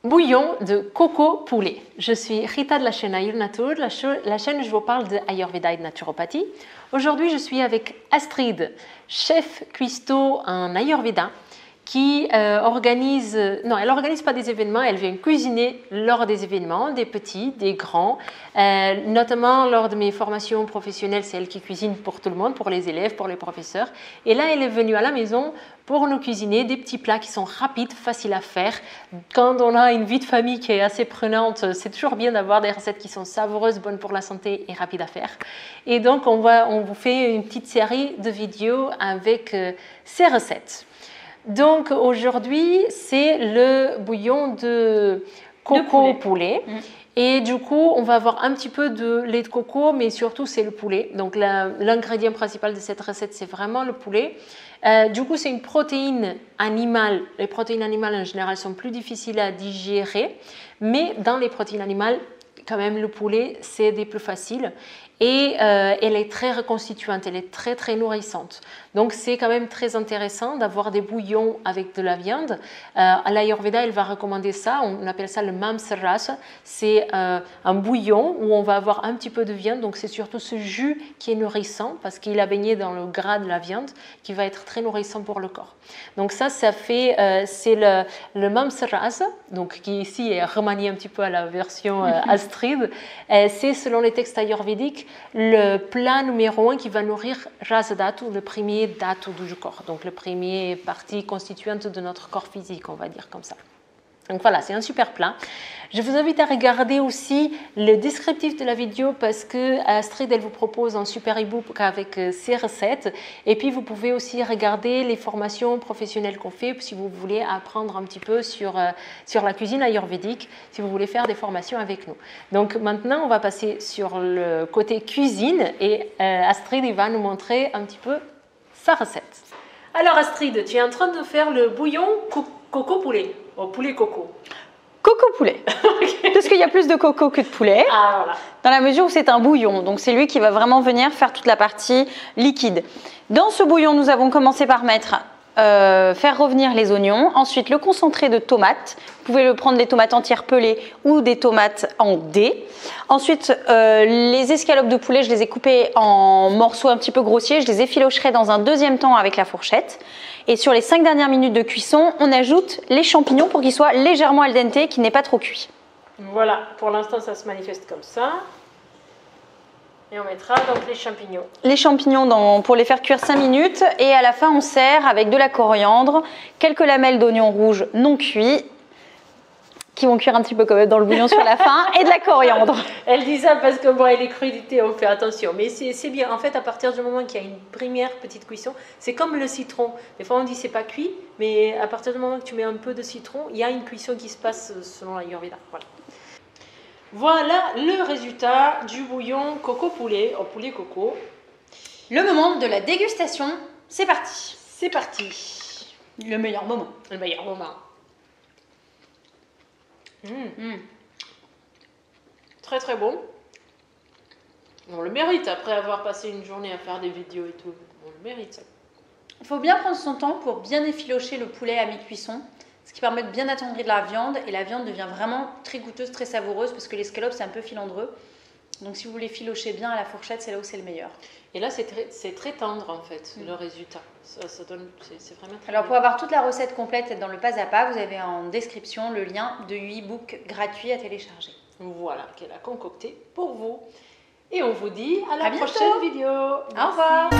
Bouillon de coco poulet. Je suis Rita de la chaîne Ayur Natur, la chaîne où je vous parle de Ayurveda et de naturopathie. Aujourd'hui, je suis avec Astrid, chef cuistot en Ayurveda, qui elle organise pas des événements, elle vient cuisiner lors des événements, des petits, des grands. Notamment lors de mes formations professionnelles, c'est elle qui cuisine pour tout le monde, pour les élèves, pour les professeurs. Et là, elle est venue à la maison pour nous cuisiner des petits plats qui sont rapides, faciles à faire. Quand on a une vie de famille qui est assez prenante, c'est toujours bien d'avoir des recettes qui sont savoureuses, bonnes pour la santé et rapides à faire. Et donc, on vous fait une petite série de vidéos avec ces recettes. Donc aujourd'hui, c'est le bouillon de coco poulet. Et du coup, on va avoir un petit peu de lait de coco, mais surtout c'est le poulet. Donc l'ingrédient principal de cette recette, c'est vraiment le poulet. Du coup, c'est une protéine animale. Les protéines animales en général sont plus difficiles à digérer, mais dans les protéines animales, quand même, le poulet, c'est des plus faciles. Et elle est très reconstituante, elle est très très nourrissante. Donc c'est quand même très intéressant d'avoir des bouillons avec de la viande. À l'Ayurveda, elle va recommander ça, on appelle ça le mamsaras. C'est un bouillon où on va avoir un petit peu de viande, donc c'est surtout ce jus qui est nourrissant parce qu'il a baigné dans le gras de la viande qui va être très nourrissant pour le corps. Donc ça fait, c'est le mamsaras, donc qui ici est remanié un petit peu à la version Astrid. C'est selon les textes ayurvédiques le plat numéro 1 qui va nourrir Rasadhatu, le premier dhatu du corps, donc le premier partie constituante de notre corps physique, on va dire comme ça. Donc voilà, c'est un super plat. Je vous invite à regarder aussi le descriptif de la vidéo parce que Astrid, elle vous propose un super e-book avec ses recettes. Et puis, vous pouvez aussi regarder les formations professionnelles qu'on fait si vous voulez apprendre un petit peu sur la cuisine ayurvédique, si vous voulez faire des formations avec nous. Donc maintenant, on va passer sur le côté cuisine et Astrid, il va nous montrer un petit peu sa recette. Alors Astrid, tu es en train de faire le bouillon coco poulet. Au poulet coco. Coco poulet. Okay. Parce qu'il y a plus de coco que de poulet. Ah, voilà. Dans la mesure où c'est un bouillon. Donc c'est lui qui va vraiment venir faire toute la partie liquide. Dans ce bouillon, nous avons commencé par faire revenir les oignons. Ensuite, le concentré de tomates. Vous pouvez prendre des tomates entières pelées ou des tomates en dés. Ensuite, les escalopes de poulet, je les ai coupées en morceaux un petit peu grossiers. Je les effilocherai dans un deuxième temps avec la fourchette. Et sur les 5 dernières minutes de cuisson, on ajoute les champignons pour qu'ils soient légèrement al dente, qu'ils n'aient pas trop cuit. Voilà, pour l'instant, ça se manifeste comme ça. Et on mettra donc les champignons. Les champignons pour les faire cuire 5 minutes. Et à la fin, on sert avec de la coriandre, quelques lamelles d'oignons rouges non cuits, qui vont cuire un petit peu quand même dans le bouillon sur la fin, et de la coriandre. Elle dit ça parce que bon, les crudités, on fait attention. Mais c'est bien. En fait, à partir du moment qu'il y a une première petite cuisson, c'est comme le citron. Des fois, on dit c'est pas cuit, mais à partir du moment que tu mets un peu de citron, il y a une cuisson qui se passe selon l'Ayurveda. Voilà. Voilà le résultat du bouillon coco poulet, au poulet coco. Le moment de la dégustation, c'est parti. C'est parti. Le meilleur moment. Le meilleur moment. Très très bon. On le mérite après avoir passé une journée à faire des vidéos et tout. On le mérite. Il faut bien prendre son temps pour bien effilocher le poulet à mi-cuisson, ce qui permet de bien attendrir la viande et la viande devient vraiment très goûteuse, très savoureuse parce que l'escalope c'est un peu filandreux. Donc si vous voulez filocher bien à la fourchette, c'est là où c'est le meilleur. Et là c'est très tendre en fait, le résultat. Ça donne, c'est vraiment très Alors pour avoir toute la recette complète dans le pas à pas, vous avez en description le lien de e-book gratuit à télécharger. Voilà, qu'elle a concocté pour vous. Et on vous dit à la prochaine vidéo. Au revoir.